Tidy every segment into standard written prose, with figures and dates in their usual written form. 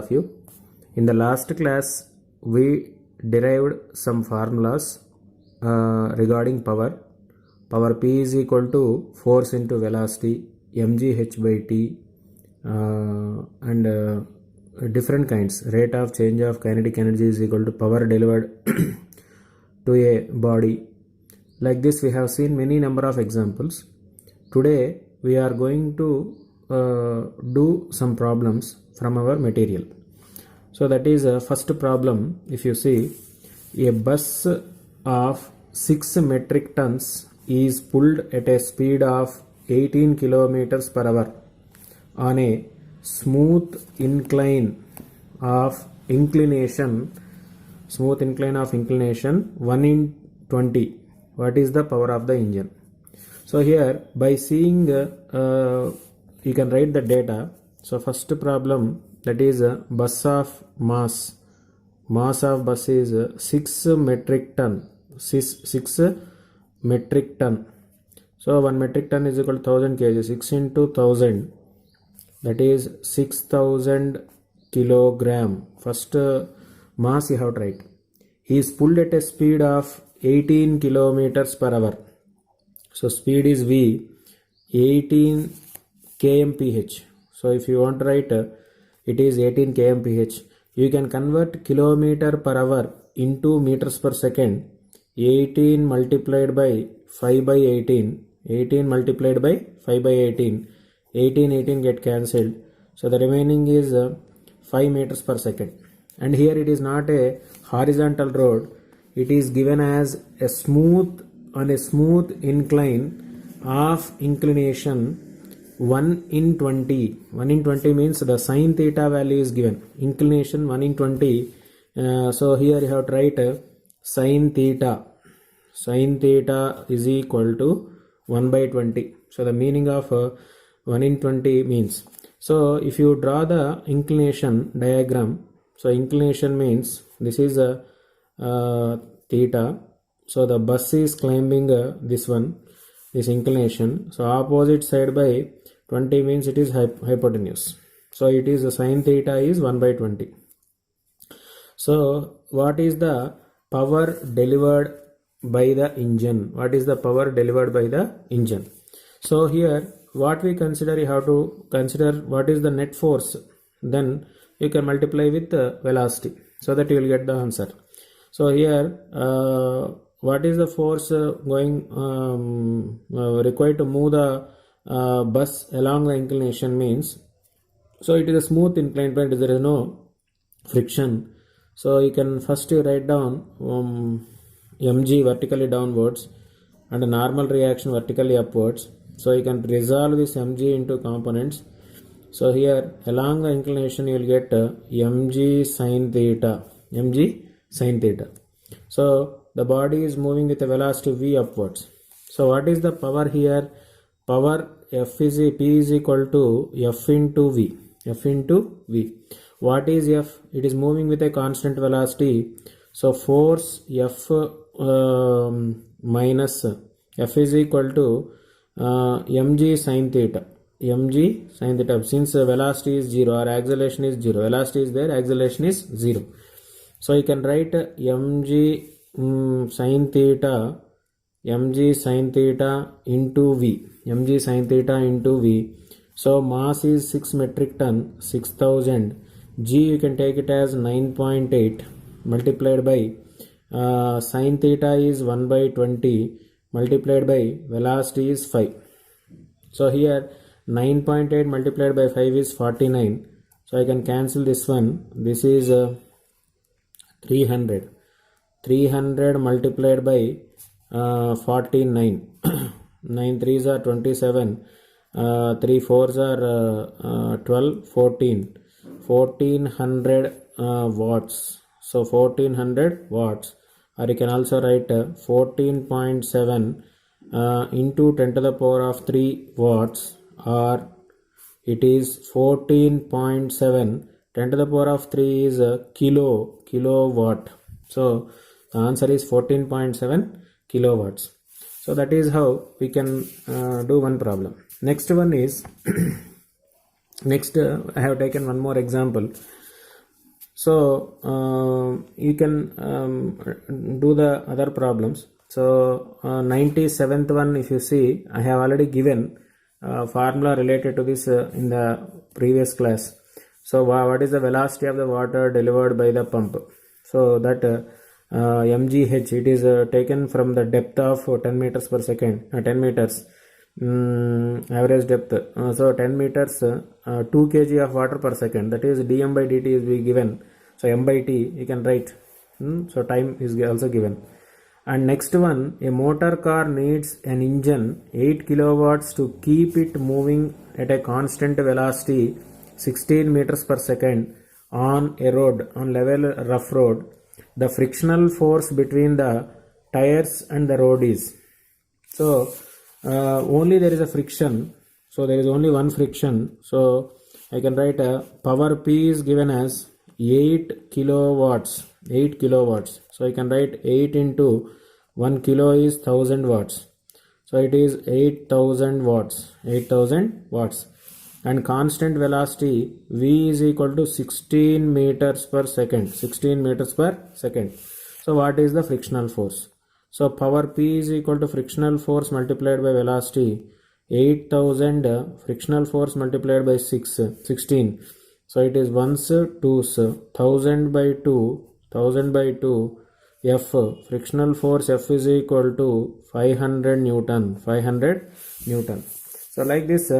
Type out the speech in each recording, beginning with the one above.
of you. In the last class, we derived some formulas regarding power. Power P is equal to force into velocity, mgh by t, and different kinds. Rate of change of kinetic energy is equal to power delivered to a body. Like this, we have seen many number of examples. Today, we are going to do some problems from our material. So that is first problem. If you see, a bus of 6 metric tons is pulled at a speed of 18 kilometers per hour on a smooth incline of inclination 1 in 20. What is the power of the engine? So here, by seeing you can write the data. So first problem, that is bus of mass of bus is 6 metric ton. 6 metric ton. So 1 metric ton is equal to 1000 kg. 6 into 1000, that is 6000 kilogram. First mass you have to write. He is pulled at a speed of 18 kilometers per hour. So speed is V, 18 kmph. So if you want to write, it is 18 kmph. You can convert kilometer per hour into meters per second. 18 multiplied by 5 by 18. 18 multiplied by 5 by 18. 18 get cancelled. So the remaining is 5 meters per second. And here it is not a horizontal road. It is given as a smooth incline of inclination 1 in 20. 1 in 20 means the sin theta value is given. Inclination 1 in 20. So here you have to write sin theta. Sin theta is equal to 1 by 20. So the meaning of 1 in 20 means. So if you draw the inclination diagram, so inclination means this is a theta. So the bus is climbing this inclination. So opposite side by 20 means it is hypotenuse. So it is the sin theta is 1 by 20. So what is the power delivered by the engine? What is the power delivered by the engine? So here what we consider, you have to consider what is the net force. Then you can multiply with velocity so that you will get the answer. So here what is the force required to move the bus along the inclination means, so it is a smooth inclined point, there is no friction. So you can first write down mg vertically downwards and a normal reaction vertically upwards. So you can resolve this mg into components. So here along the inclination you will get mg sin theta. So the body is moving with a velocity v upwards. So what is the power here? Power P is equal to F into V. What is F? It is moving with a constant velocity. So force F minus F is equal to mg sin theta. Since velocity is 0 or acceleration is 0. Velocity is there, acceleration is 0. So you can write mg sin theta into V. So mass is 6 metric ton, 6000. G you can take it as 9.8 multiplied by sin theta is 1 by 20 multiplied by velocity is 5. So here 9.8 multiplied by 5 is 49. So I can cancel this one. This is 300. 300 multiplied by 49. 9 3s are 27. 3 4s are 12. 14. 1400 watts. So 1400 watts. Or you can also write 14.7 into 10 to the power of 3 watts, or it is 14.7. 10 to the power of 3 is kilowatt. So the answer is 14.7 kilowatts. So that is how we can do one problem. Next one is next I have taken one more example. So you can do the other problems. So 97th one, if you see, I have already given formula related to this in the previous class. So what is the velocity of the water delivered by the pump? So that mgh, it is taken from the depth of 10 meters per second, 10 meters average depth. So 10 meters, 2 kg of water per second, that is dm by dt is be given. So m by t you can write. So time is also given. And next one, a motor car needs an engine 8 kilowatts to keep it moving at a constant velocity 16 meters per second on a road, on level rough road. The frictional force between the tires and the road is. So only there is a friction. So there is only one friction. So I can write a power P is given as 8 kilowatts. 8 kilowatts. So I can write 8 into 1 kilo is 1000 watts. So it is 8000 watts. 8000 watts. And constant velocity V is equal to 16 meters per second. 16 meters per second. So what is the frictional force? So power P is equal to frictional force multiplied by velocity. 8000 frictional force multiplied by 16. So it is ones, twos, 1000 by 2, 1000 by 2. F, frictional force F is equal to 500 Newton. 500 Newton. So like this,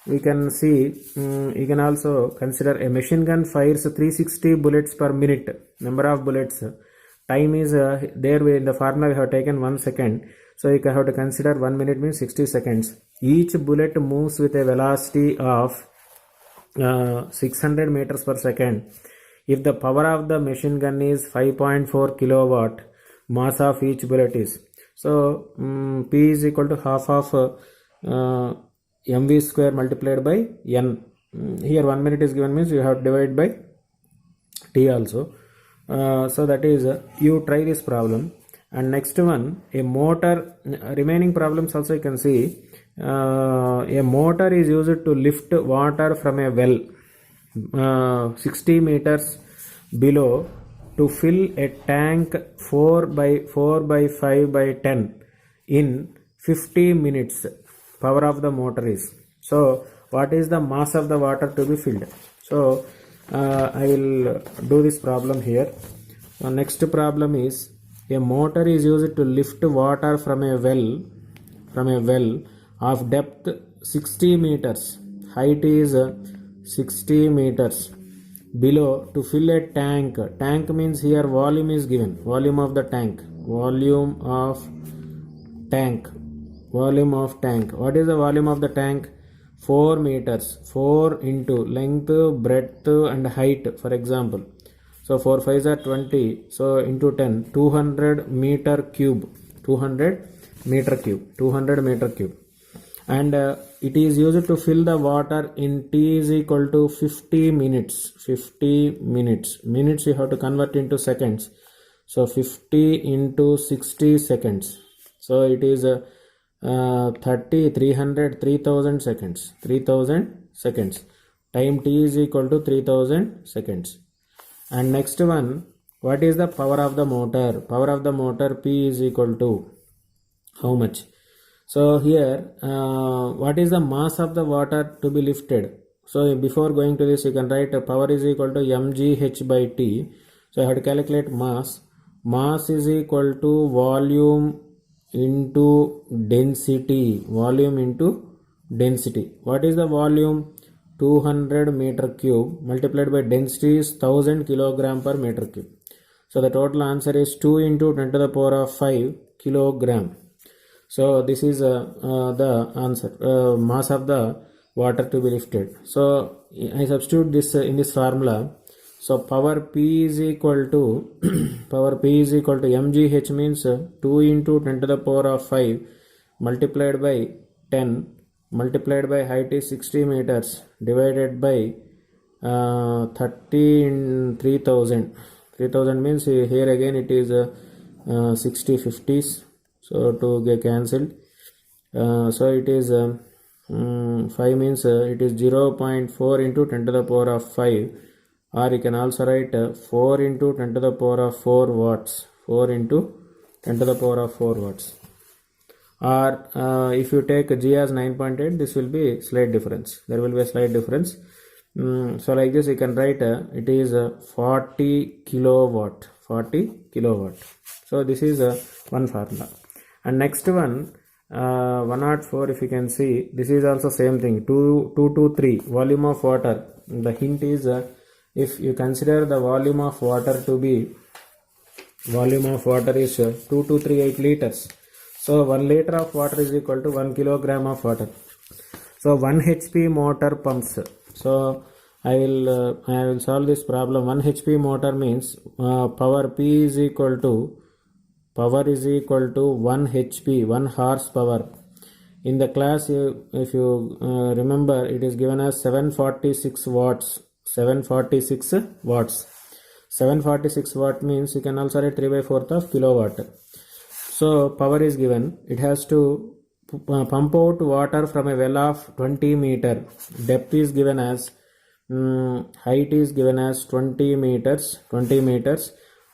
we can see, you can also consider a machine gun fires 360 bullets per minute. Number of bullets. Time is there in the formula we have taken 1 second. So you have to consider 1 minute means 60 seconds. Each bullet moves with a velocity of 600 meters per second. If the power of the machine gun is 5.4 kilowatt, mass of each bullet is. So P is equal to half of mv square multiplied by n. Here 1 minute is given means you have to divide by t also. So that is you try this problem. And next one, a motor, remaining problems also you can see. A motor is used to lift water from a well 60 meters below to fill a tank 4 by 5 by 10 in 50 minutes. Power of the motor is. So what is the mass of the water to be filled? So I will do this problem here. Next problem is, a motor is used to lift water from a well of depth 60 meters. Height is 60 meters below to fill a tank. Tank means here volume is given. Volume of the tank. Volume of tank. Volume of tank. What is the volume of the tank? 4 meters. 4 into length, breadth and height, for example. So 4 5s are 20. So into 10. 200 meter cube. 200 meter cube. 200 meter cube. And it is used to fill the water in T is equal to 50 minutes. 50 minutes. Minutes you have to convert into seconds. So 50 into 60 seconds. So it is 30, 300, 3000 seconds. 3000 seconds. Time T is equal to 3000 seconds. And next one, what is the power of the motor? Power of the motor P is equal to how much? So here, what is the mass of the water to be lifted? So before going to this, you can write power is equal to mgh by T. So I have to calculate mass. Mass is equal to volume into density. Volume into density. What is the volume? 200 meter cube multiplied by density is 1000 kilogram per meter cube. So the total answer is 2 into 10 to the power of 5 kilogram. So this is the answer, mass of the water to be lifted. So I substitute this in this formula. So power P is equal to power P is equal to mgh means 2 into 10 to the power of 5 multiplied by 10 multiplied by height is 60 meters divided by 30 in 3000. 3000 means here again it is 60 50s. So to get cancelled. So it is 5 means it is 0.4 into 10 to the power of 5 or you can also write 4 into 10 to the power of 4 watts, 4 into 10 to the power of 4 watts. Or if you take G as 9.8, this will be slight difference. There will be a slight difference. So like this you can write it is 40 kilowatt, 40 kilowatt. So this is one formula. And next one, 104, if you can see, this is also same thing, 223 volume of water. The hint is if you consider the volume of water to be, volume of water is 2238 liters. So 1 liter of water is equal to 1 kilogram of water. So 1 HP motor pumps. So I will solve this problem. 1 HP motor means power P is equal to 1 HP, 1 horsepower. In the class, if you remember, it is given as 746 watts. 746 watts. 746 watt means you can also write 3/4 of kilowatt. So power is given. It has to pump out water from a well of 20 meter. Depth is given as height is given as 20 meters,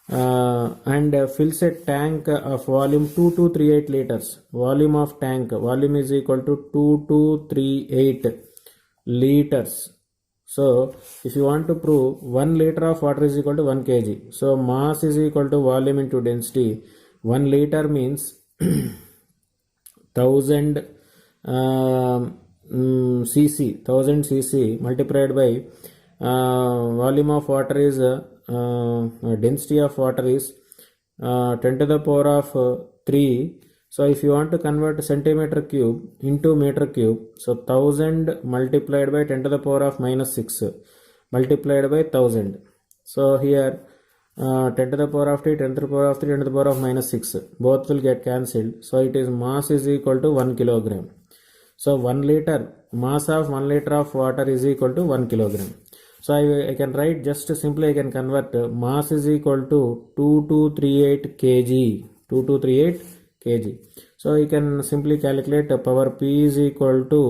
and fills a tank of volume 2238 liters. Volume of tank, volume is equal to 2238 liters. So if you want to prove 1 liter of water is equal to 1 kg, so mass is equal to volume into density. 1 liter means 1000 cc multiplied by volume of water is density of water is 10 to the power of 3. So if you want to convert centimeter cube into meter cube, so 1000 multiplied by 10 to the power of -6 multiplied by 1000. So here 10 to the power of 3, 10 to the power of 3, 10 to the power of -6, both will get cancelled. So it is mass is equal to 1 kilogram. So 1 liter, mass of 1 liter of water is equal to 1 kilogram. So I can write, just simply I can convert mass is equal to 2238 kg, 2238 kg. So you can simply calculate power P is equal to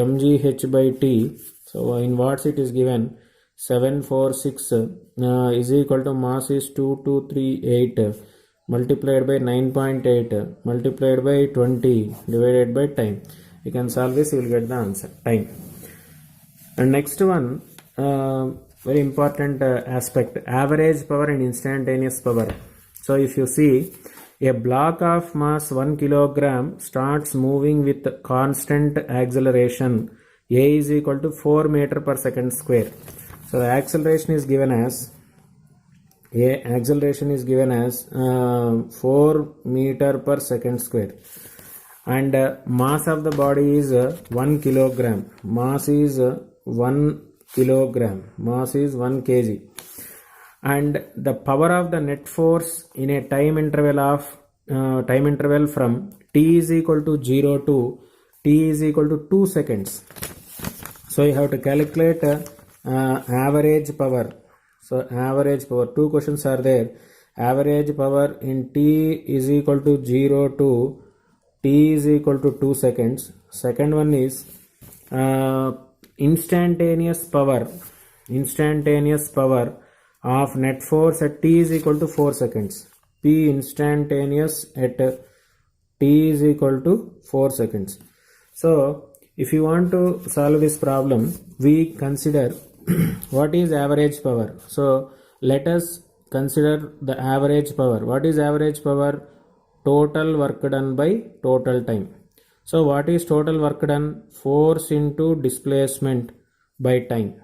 mgh by T. So in watts it is given 746 is equal to mass is 2238 multiplied by 9.8 multiplied by 20 divided by time. You can solve this, you will get the answer, time. And next one, very important aspect, average power and instantaneous power. So if you see, a block of mass 1 kilogram starts moving with constant acceleration. A is equal to 4 meter per second square. So the acceleration is given as 4 meter per second square. And mass of the body is 1 kilogram. Mass is 1 kilogram. Mass is 1 kg. And the power of the net force in a time interval from t is equal to 0 to t is equal to 2 seconds. So you have to calculate average power. So average power, two questions are there. Average power in t is equal to 0 to t is equal to 2 seconds. Second one is instantaneous power of net force at t is equal to 4 seconds. P instantaneous at t is equal to 4 seconds. So if you want to solve this problem, we consider what is average power. So let us consider the average power. What is average power? Total work done by total time. So what is total work done? Force into displacement by time.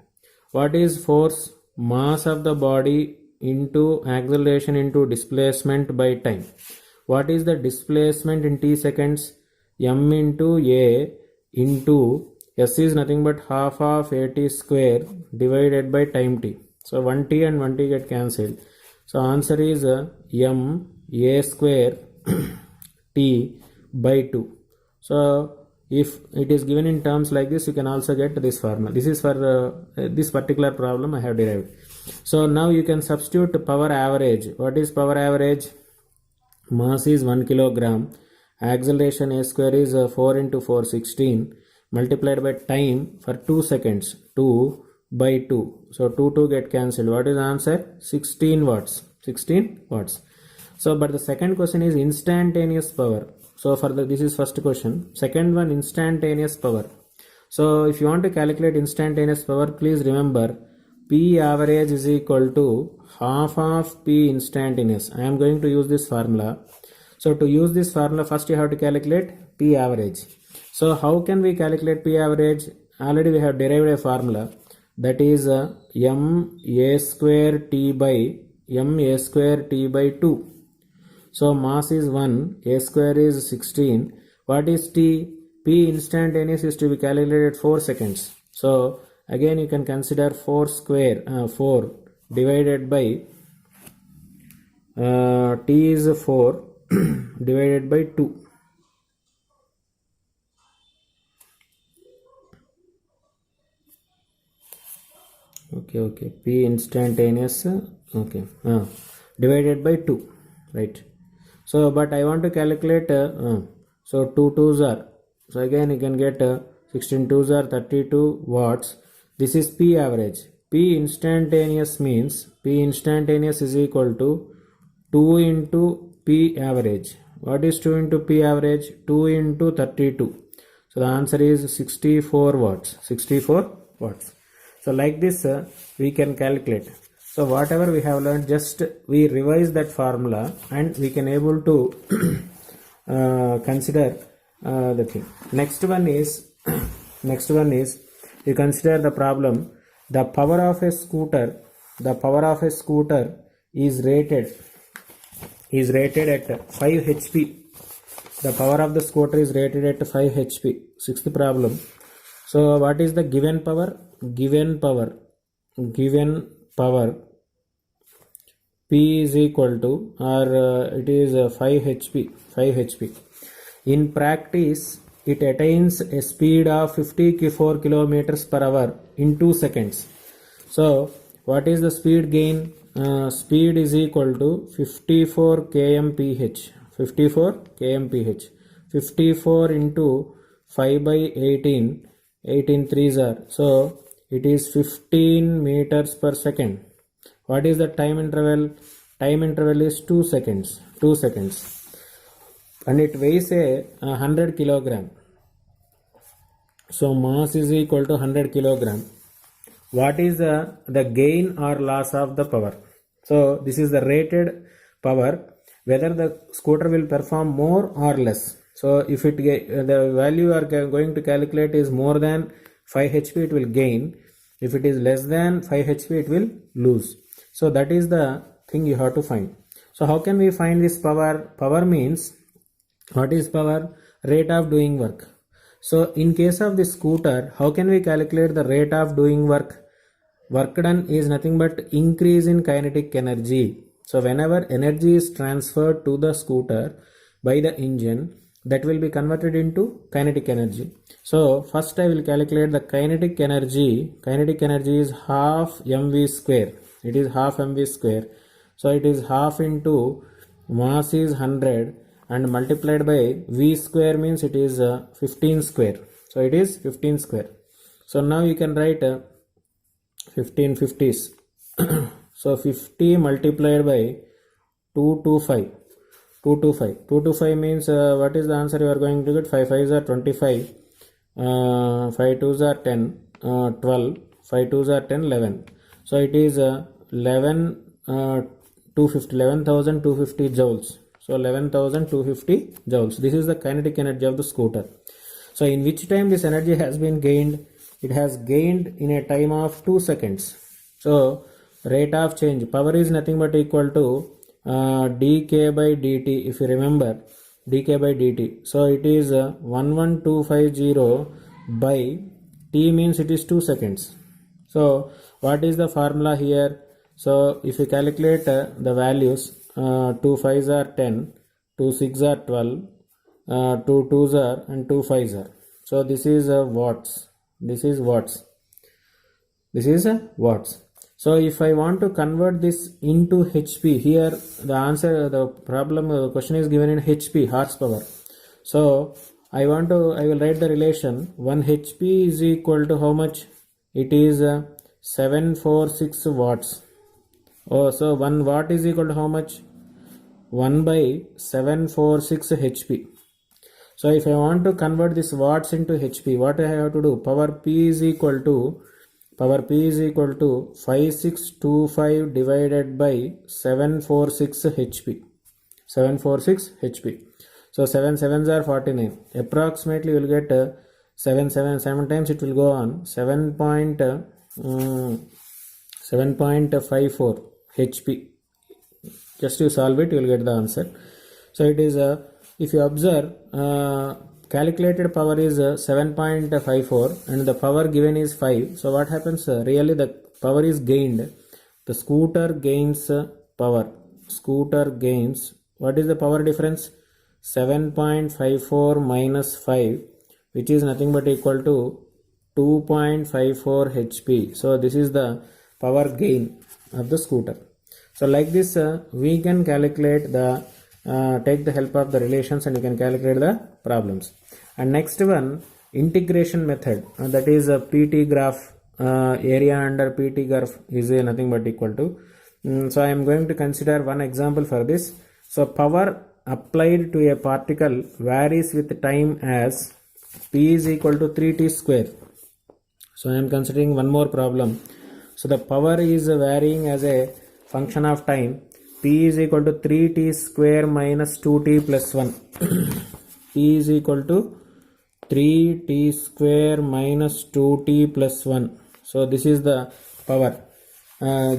What is force? Mass of the body into acceleration into displacement by time. What is the displacement in t seconds? M into A into S is nothing but half of AT square divided by time t. So 1t and 1t get cancelled. So answer is M A square t by 2. So if it is given in terms like this, you can also get this formula. This is for this particular problem I have derived. So now you can substitute power average. What is power average? Mass is 1 kilogram. Acceleration A square is 4 into 4, 16 multiplied by time for 2 seconds. 2 by 2. So 2 get cancelled. What is the answer? 16 watts. 16 watts. So but the second question is instantaneous power. So for this is first question. Second one, instantaneous power. So if you want to calculate instantaneous power, please remember P average is equal to half of P instantaneous. I am going to use this formula. So to use this formula, first you have to calculate P average. So how can we calculate P average? Already we have derived a formula, that is m a square t by 2. So mass is 1, a square is 16. What is t? P instantaneous is to be calculated 4 seconds. So again you can consider 4 divided by t is 4 divided by 2. Okay, P instantaneous, divided by 2, right? So but I want to calculate, so 2 2s are, so again you can get 16 2s are 32 watts. This is P average. P instantaneous means P instantaneous is equal to 2 into P average. What is 2 into P average? 2 into 32. So the answer is 64 watts. 64 watts. So like this we can calculate. So whatever we have learned, just we revise that formula and we can able to consider the thing. Next one is you consider the problem. The power of a scooter is rated at 5 HP. The power of the scooter is rated at 5 HP. Sixth problem. So what is the given power? Given power P is equal to, or it is 5 HP. In practice, it attains a speed of 54 kilometers per hour in 2 seconds. So what is the speed gain? Speed is equal to 54 kmph. 54 into 5 by 18 threes are. So it is 15 meters per second. What is the time interval? Time interval is 2 seconds. And it weighs 100 kilogram. So mass is equal to 100 kilogram. What is the gain or loss of the power? So this is the rated power, whether the scooter will perform more or less. So if the value you are going to calculate is more than 5 HP, it will gain. If it is less than 5 HP, it will lose. So that is the thing you have to find. So how can we find this power? Power means, what is power? Rate of doing work. So in case of the scooter, how can we calculate the rate of doing work? Work done is nothing but increase in kinetic energy. So whenever energy is transferred to the scooter by the engine, that will be converted into kinetic energy. So first I will calculate the kinetic energy. Kinetic energy is half mv square. It is half mv square. So it is half into mass is 100 and multiplied by v square means it is 15 square. So it is 15 square. So now you can write 15 50s. So 50 multiplied by 225. 225 means what is the answer you are going to get? 5 5s are 25, 5 2s are 10, 12, 5 2s are 10, 11. So it is 11,250 joules. So 11,250 joules. This is the kinetic energy of the scooter. So in which time this energy has been gained? It has gained in a time of 2 seconds. So rate of change, power is nothing but equal to dk by dt. If you remember, dk by dt. So it is 11250 by t means it is 2 seconds. So what is the formula here? So if you calculate the values, 2 5s are 10, 2 6s are 12, 2 2s are and 2 5s are. So this is watts. This is watts. So if I want to convert this into HP, here the answer, the question is given in HP, horsepower. So I will write the relation. 1 HP is equal to how much? It is 746 watts. Oh, so 1 watt is equal to how much? 1 by 746 HP. So if I want to convert this watts into HP, what I have to do? Power P is equal to 5625 divided by 746 HP. 746 HP. So 7 sevens are 49. Approximately you will get 7 times it will go on 7.54 HP. Just you solve it, you will get the answer. So it is if you observe, calculated power is 7.54 and the power given is 5. So what happens? Really the power is gained. The scooter gains power. Scooter gains. What is the power difference? 7.54 minus 5, which is nothing but equal to 2.54 HP. So this is the power gain of the scooter. So like this we can calculate the take the help of the relations and you can calculate the problems. And next one, integration method, that is a PT graph, area under PT graph is nothing but equal to. So I am going to consider one example for this. So power applied to a particle varies with time as P is equal to 3t square. So I am considering one more problem. So the power is varying as a function of time. P is equal to 3t square minus 2t plus 1. P is equal to 3t square minus 2t plus 1. So this is the power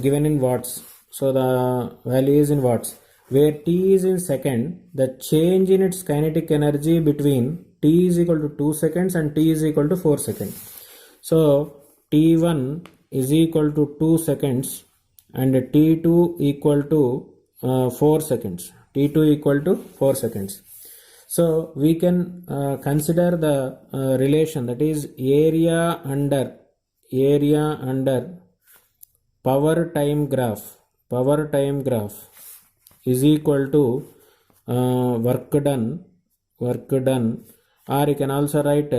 given in watts. So the value is in watts. Where t is in second, the change in its kinetic energy between t is equal to 2 seconds and t is equal to 4 seconds. So t1 is equal to 2 seconds and t2 equal to 4 seconds. T2 equal to 4 seconds. So we can consider the relation, that is area under power time graph. Power time graph is equal to work done, or you can also write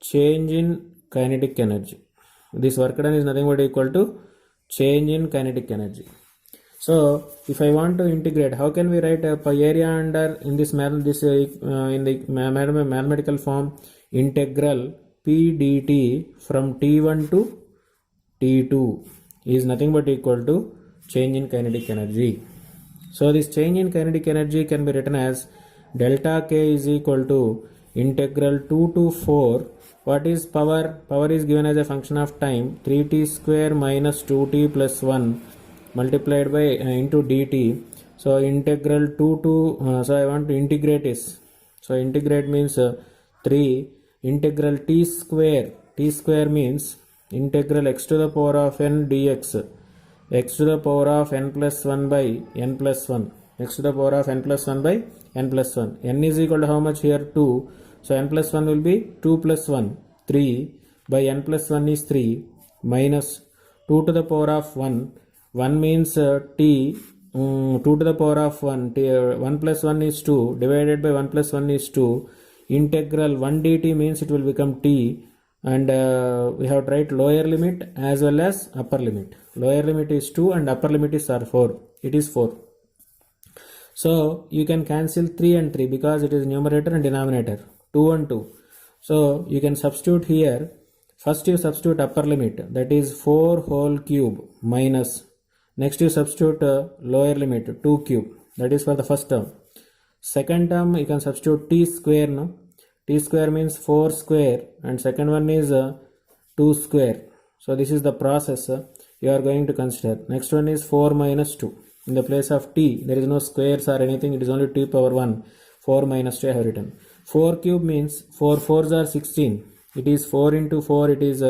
change in kinetic energy. This work done is nothing but equal to change in kinetic energy. So if I want to integrate, how can we write area under in this in the mathematical form? Integral P dt from T1 to T2 is nothing but equal to change in kinetic energy. So this change in kinetic energy can be written as delta K is equal to integral 2 to 4. What is power? Power is given as a function of time, 3t square minus 2t plus 1 multiplied by into dt. So integral 2 to so I want to integrate this. So integrate means 3 integral t square. T square means integral x to the power of n dx. X to the power of n plus 1 by n plus 1. X to the power of n plus 1 by n plus 1. N is equal to how much here? 2. So n plus 1 will be 2 plus 1. 3 by n plus 1 is 3 minus 2 to the power of 1. 1 means t, 2 to the power of 1. 1 plus 1 is 2 divided by 1 plus 1 is 2. Integral 1 dt means it will become t. And we have to write lower limit as well as upper limit. Lower limit is 2 and upper limit is 4. It is 4. So you can cancel 3 and 3 because it is numerator and denominator. 2 and 2. So you can substitute here. First you substitute upper limit, that is 4 whole cube minus. Next you substitute lower limit 2 cube. That is for the first term. Second term you can substitute t square. No? T square means 4 square and second one is 2 square. So this is the process you are going to consider. Next one is 4 minus 2. In the place of t, there is no squares or anything. It is only t power 1. 4 minus 2 I have written. 4 cube means 4 4s are 16. It is 4 into 4. It is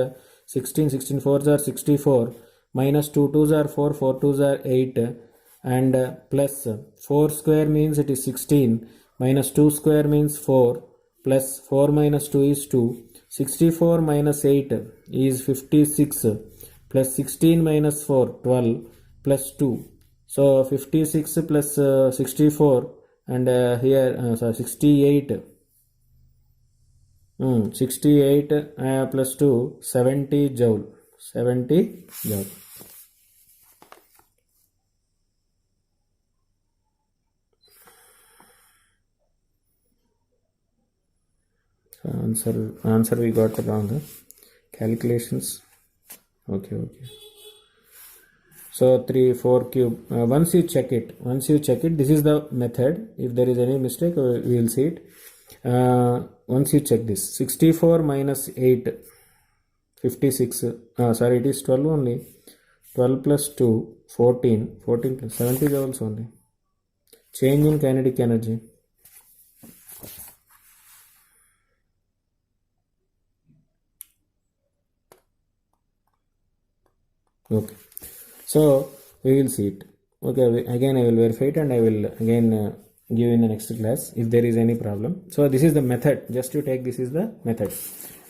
16. 16 4s are 64. Minus 2 2s are 4. 4 2s are 8. And plus 4 square means it is 16. Minus 2 square means 4. Plus 4 minus 2 is 2. 64 minus 8 is 56. Plus 16 minus 4, 12. Plus 2. So 56 plus 64 and here 68. 68 plus 2, 70 joule. 70 joule. Answer we got wrong. Calculations. Okay. So 3 4 cube. Once you check it, this is the method. If there is any mistake, we will see it. Once you check this, 64 minus 8, 56. Sorry, it is 12 only. 12 plus 2, 14. 14 plus 70 joules only. Change in kinetic energy. Okay, so we will see it. Okay, again I will verify it and I will again give in the next class if there is any problem. So this is the method, just to take this is the method.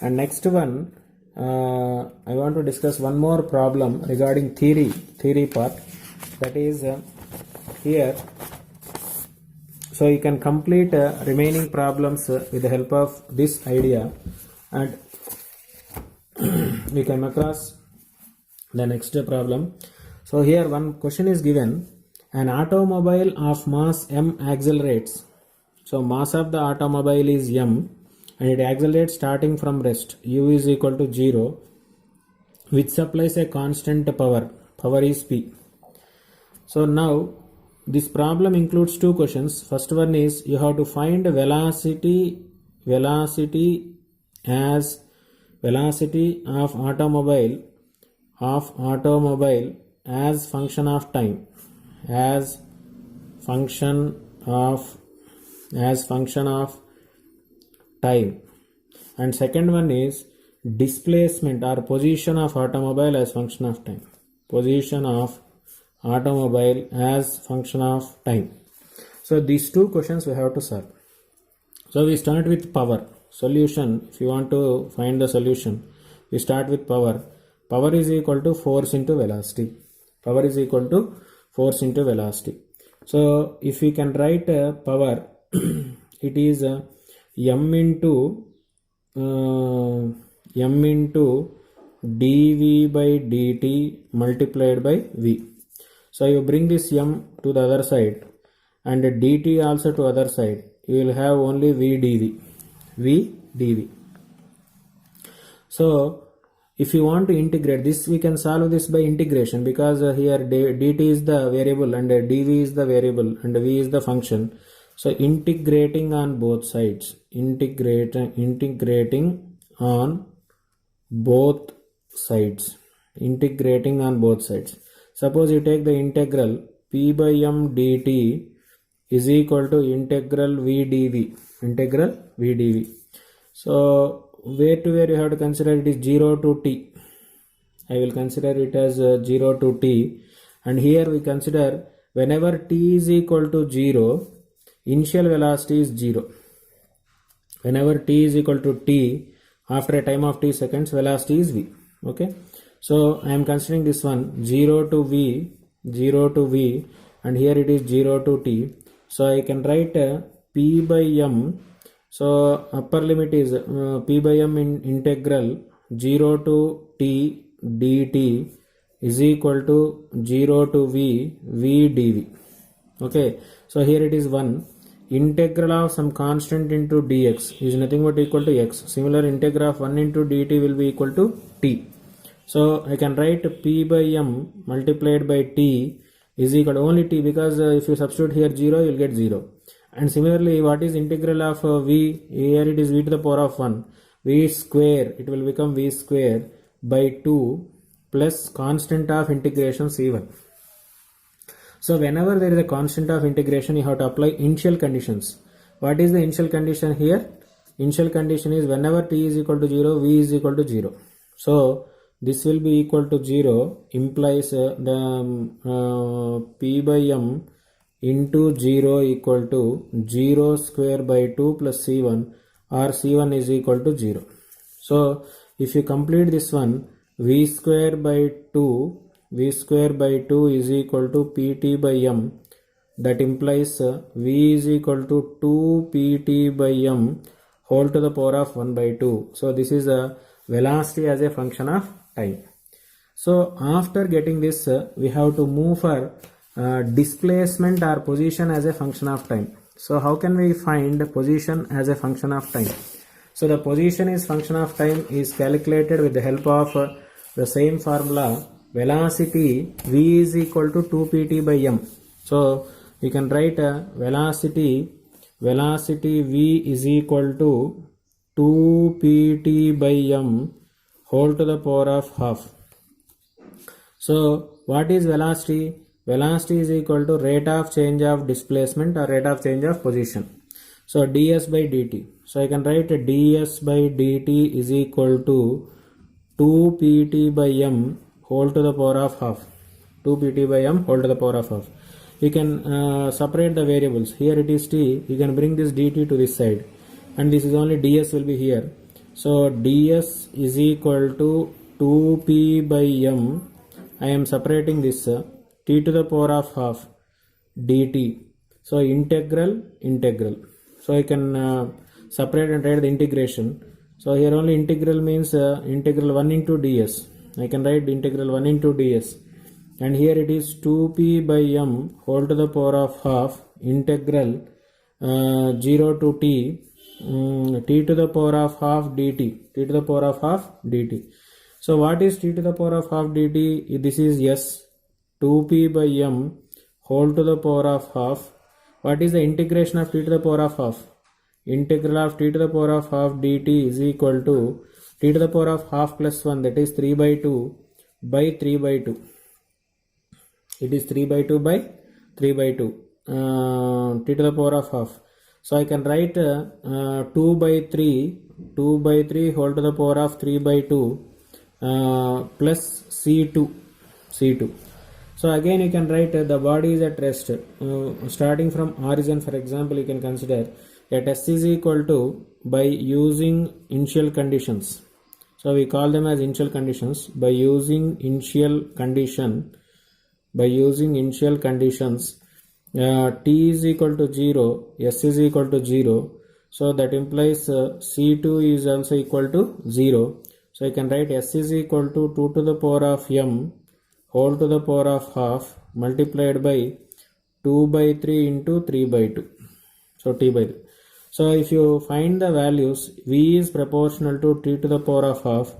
And next one, I want to discuss one more problem regarding theory part, that is here. So you can complete remaining problems with the help of this idea, and we come across the next problem. So here one question is given: an automobile of mass m accelerates. So mass of the automobile is m and it accelerates starting from rest. U is equal to 0, which supplies a constant power. Power is P. So now this problem includes two questions. First one is you have to find velocity as velocity of automobile as function of time, as function of time. And second one is displacement or position of automobile as function of time, position of automobile as function of time. So these two questions we have to solve. So we start with power. Solution, if you want to find the solution, we start with power. Power is equal to force into velocity. Power is equal to force into velocity. So if we can write power, it is m into dv by dt multiplied by v. So you bring this m to the other side and dt also to other side. You will have only v dv. So if you want to integrate this, we can solve this by integration, because here dt is the variable and dv is the variable and v is the function. So integrating on both sides, integrating on both sides. Suppose you take the integral p by m dt is equal to integral v dv. So where to where you have to consider it is 0 to t. I will consider it as 0 to t, and here we consider whenever t is equal to 0, initial velocity is 0. Whenever t is equal to t, after a time of t seconds, velocity is v. Okay, so I am considering this one 0 to v, and here it is 0 to t. So I can write p by m. So upper limit is p by m in integral 0 to t dt is equal to 0 to v dv. Okay, so here it is 1. Integral of some constant into dx is nothing but equal to x. Similar, integral of 1 into dt will be equal to t. So I can write p by m multiplied by t is equal to only t, because if you substitute here 0, you will get 0. And similarly, what is integral of v? Here it is v to the power of 1. V square, it will become v square by 2 plus constant of integration c1. So whenever there is a constant of integration, you have to apply initial conditions. What is the initial condition here? Initial condition is whenever t is equal to 0, v is equal to 0. So this will be equal to 0, implies p by m into 0 equal to 0 square by 2 plus c1, or c1 is equal to 0. So if you complete this one, v square by 2 is equal to pt by m. That implies v is equal to 2 pt by m whole to the power of 1 by 2. So this is a velocity as a function of time. So after getting this, we have to move for displacement or position as a function of time. So how can we find position as a function of time? So the position is function of time is calculated with the help of the same formula, velocity v is equal to 2 pt by m. So we can write velocity v is equal to 2 pt by m whole to the power of half. So what is velocity? Velocity is equal to rate of change of displacement or rate of change of position. So ds by dt. So I can write ds by dt is equal to 2 pt by m whole to the power of half. 2 pt by m whole to the power of half. You can separate the variables. Here it is t. You can bring this dt to this side. And this is only ds will be here. So ds is equal to 2p by m. I am separating this t to the power of half dt. So integral. So I can separate and write the integration. So here only integral means integral 1 into ds. I can write integral 1 into ds. And here it is 2p by m whole to the power of half integral 0 to t t to the power of half dt. T to the power of half dt. So what is t to the power of half dt? This is s 2p by m whole to the power of half. What is the integration of t to the power of half? Integral of t to the power of half dt is equal to t to the power of half plus 1, that is 3 by 2 by 3 by 2. It is 3 by 2 by 3 by 2 t to the power of half. So I can write 2 by 3 whole to the power of 3 by 2 plus C2. So again you can write the body is at rest. Starting from origin, for example, you can consider that S is equal to by using initial conditions. So we call them as initial conditions. By using initial conditions, t is equal to 0, s is equal to 0. So that implies C2 is also equal to 0. So I can write s is equal to 2 to the power of m whole to the power of half multiplied by 2 by 3 into 3 by 2. So t by 3. So if you find the values, v is proportional to t to the power of half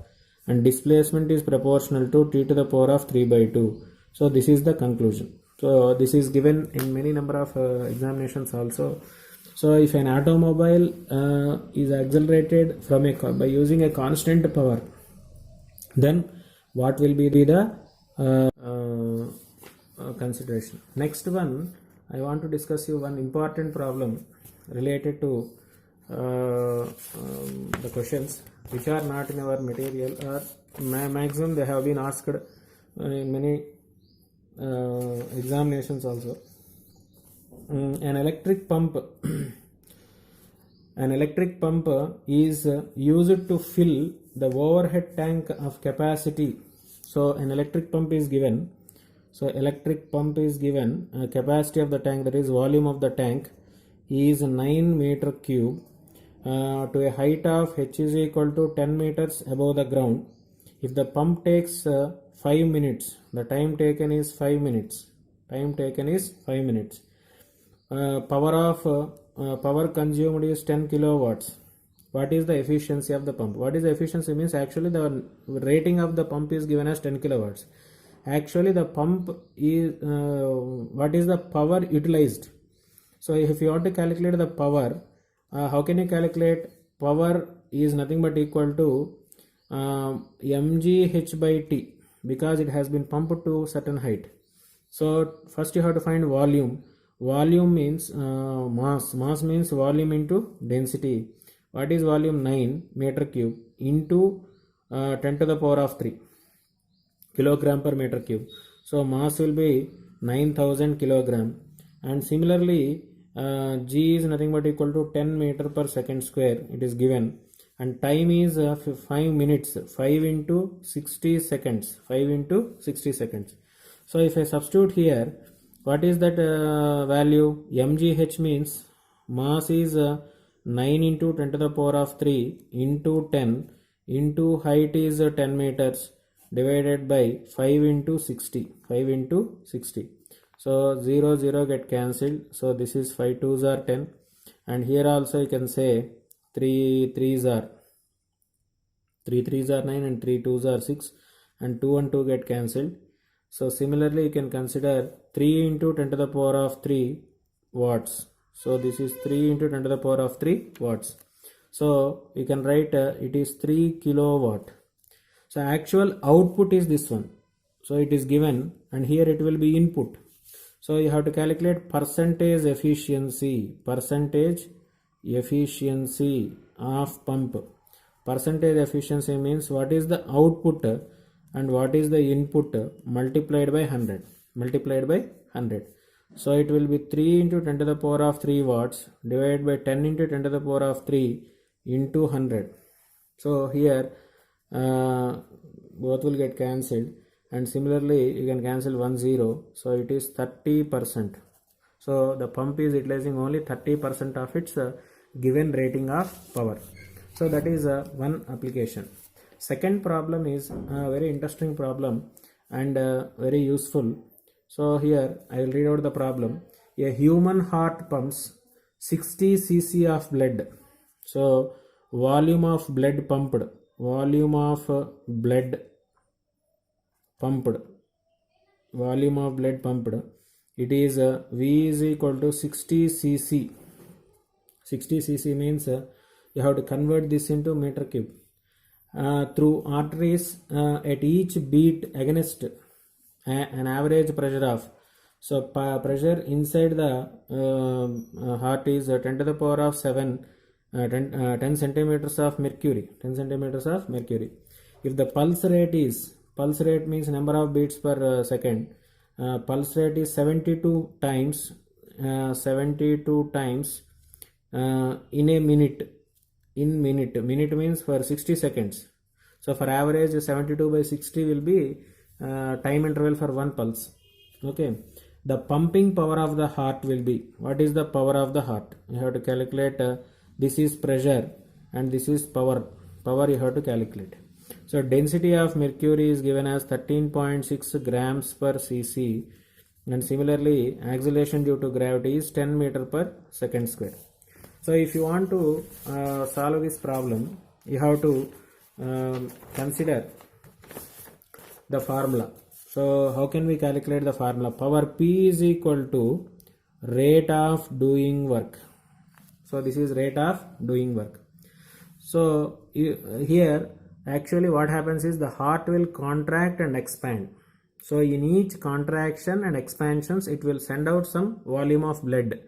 and displacement is proportional to t to the power of 3 by 2. So this is the conclusion. So this is given in many number of examinations also. So if an automobile is accelerated from by using a constant power, then what will be the consideration? Next one, I want to discuss you one important problem related to the questions which are not in our material, or maximum they have been asked in many examinations also. An electric pump is used to fill the overhead tank of capacity. So an electric pump is given. So electric pump is given capacity of the tank, that is volume of the tank is 9 meter cube to a height of h is equal to 10 meters above the ground. If the pump takes 5 minutes, the time taken is 5 minutes. Power consumed is 10 kilowatts. What is the efficiency of the pump? What is the efficiency means actually the rating of the pump is given as 10 kilowatts. Actually the pump is what is the power utilized? So if you want to calculate the power, how can you calculate? Power is nothing but equal to mgh by t, because it has been pumped to certain height. So first you have to find volume. Volume means mass. Mass means volume into density. What is volume? 9 meter cube into 10 to the power of 3 kilogram per meter cube. So mass will be 9000 kilogram. And similarly g is nothing but equal to 10 meter per second square. It is given. And time is 5 minutes. 5 into 60 seconds. 5 into 60 seconds. So if I substitute here, what is that value? mgh means mass is 9 into 10 to the power of 3 into 10 into height is 10 meters divided by 5 into 60. 5 into 60. So 0, 0 get cancelled. So this is 5 2s are 10. And here also you can say 3 3s are 3 3s are 9 and 3 2s are 6, and 2 and 2 get cancelled. So similarly you can consider 3 into 10 to the power of 3 watts. So this is 3 into 10 to the power of 3 watts. So you can write it is 3 kilowatt. So actual output is this one. So it is given, and here it will be input. So you have to calculate percentage efficiency of pump. Percentage efficiency means what is the output and what is the input multiplied by 100. So it will be 3 into 10 to the power of 3 watts divided by 10 into 10 to the power of 3 into 100. So here both will get cancelled, and similarly you can cancel 1 0. So it is 30%. So the pump is utilizing only 30% of its given rating of power. So that is one application. Second problem is a very interesting problem and very useful. So here I will read out the problem. A human heart pumps 60 cc of blood. So volume of blood pumped, it is V is equal to 60 cc. 60 cc means you have to convert this into meter cube. Through arteries at each beat against an average pressure of, so pressure inside the heart is 10 to the power of 7 10 centimeters of mercury. If the pulse rate means number of beats per second, pulse rate is 72 times in a minute. Minute means for 60 seconds. So for average 72 by 60 will be time interval for one pulse. Okay, the pumping power of the heart will be, what is the power of the heart? You have to calculate. This is pressure and this is power you have to calculate. So density of mercury is given as 13.6 grams per cc, and similarly acceleration due to gravity is 10 meter per second square. So if you want to solve this problem, you have to consider the formula. So how can we calculate the formula? Power P is equal to rate of doing work. So this is rate of doing work. So here actually what happens is the heart will contract and expand. So in each contraction and expansions it will send out some volume of blood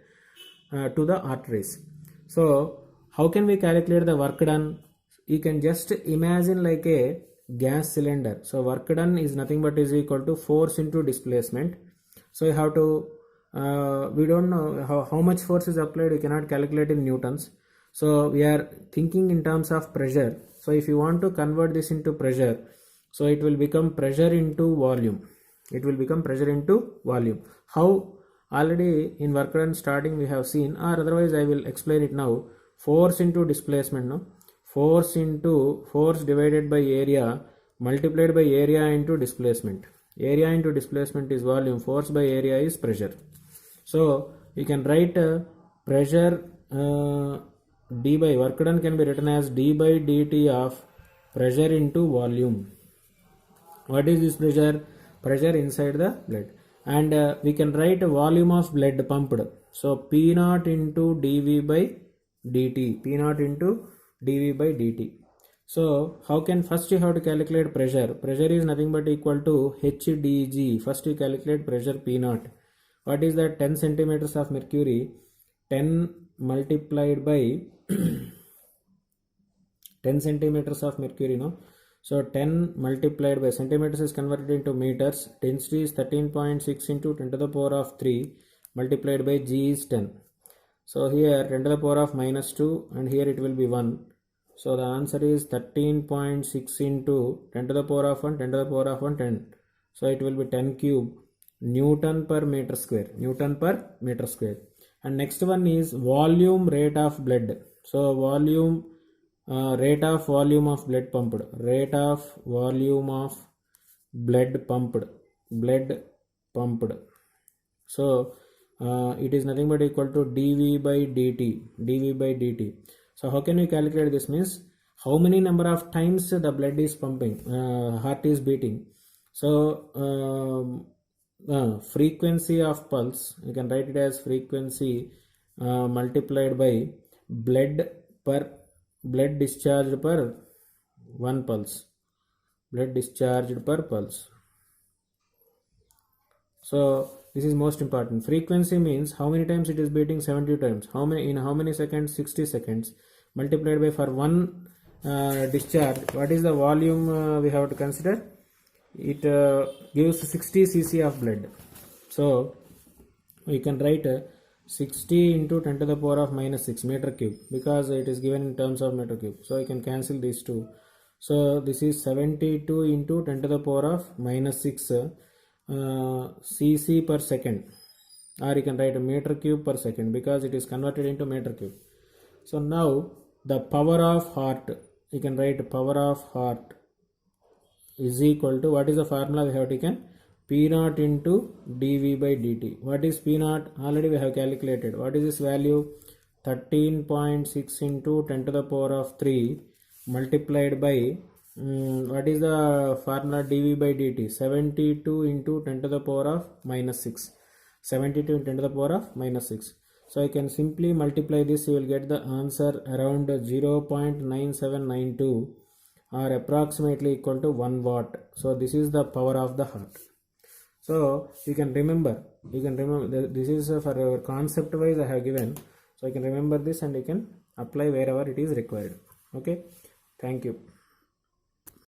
to the arteries. So how can we calculate the work done? You can just imagine like a gas cylinder. So work done is nothing but is equal to force into displacement. So you have to we don't know how much force is applied. You cannot calculate in newtons. So we are thinking in terms of pressure. So if you want to convert this into pressure, so it will become pressure into volume. How? Already in work done starting we have seen, or otherwise I will explain it now. Force into displacement, no? Force divided by area multiplied by area into displacement. Area into displacement is volume, force by area is pressure. So you can write pressure d by work done can be written as d by dt of pressure into volume. What is this pressure? Pressure inside the blood. And we can write volume of blood pumped. So P naught into dV by dt. So how can, first you have to calculate pressure. Pressure is nothing but equal to HdG. First you calculate pressure P naught. What is that? 10 centimeters of mercury. 10 multiplied by 10 centimeters of mercury, no? So 10 multiplied by, centimeters is converted into meters. Density is 13.6 into 10 to the power of 3 multiplied by G is 10. So here 10 to the power of minus 2, and here it will be 1. So the answer is 13.6 into 10 to the power of 1, 10 to the power of 1, 10. So it will be 10 cube Newton per meter square. And next one is volume rate of blood. So volume rate of volume of blood pumped. Rate of volume of blood pumped. So it is nothing but equal to dv by dt. So how can we calculate this? Means how many number of times the blood is pumping, heart is beating. So frequency of pulse, you can write it as frequency multiplied by blood discharged per one pulse, blood discharged per pulse. So this is most important. Frequency means how many times it is beating, 70 times. How many seconds? 60 seconds. Multiplied by for one discharge. What is the volume we have to consider? It gives 60 cc of blood. So we can write 60 into 10 to the power of minus 6 meter cube, because it is given in terms of meter cube. So I can cancel these two. So this is 72 into 10 to the power of minus 6 cc per second, or you can write a meter cube per second, because it is converted into meter cube. So now the power of heart, you can write power of heart is equal to, what is the formula we have taken? P naught into dv by dt. What is P naught? Already we have calculated. What is this value? 13.6 into 10 to the power of 3 multiplied by what is the formula? dv by dt. 72 into 10 to the power of minus 6. 72 into 10 to the power of minus 6. So I can simply multiply this. You will get the answer around 0.9792, or approximately equal to 1 watt. So this is the power of the heart. So you can remember this is for concept wise I have given. So you can remember this and you can apply wherever it is required. Okay, thank you.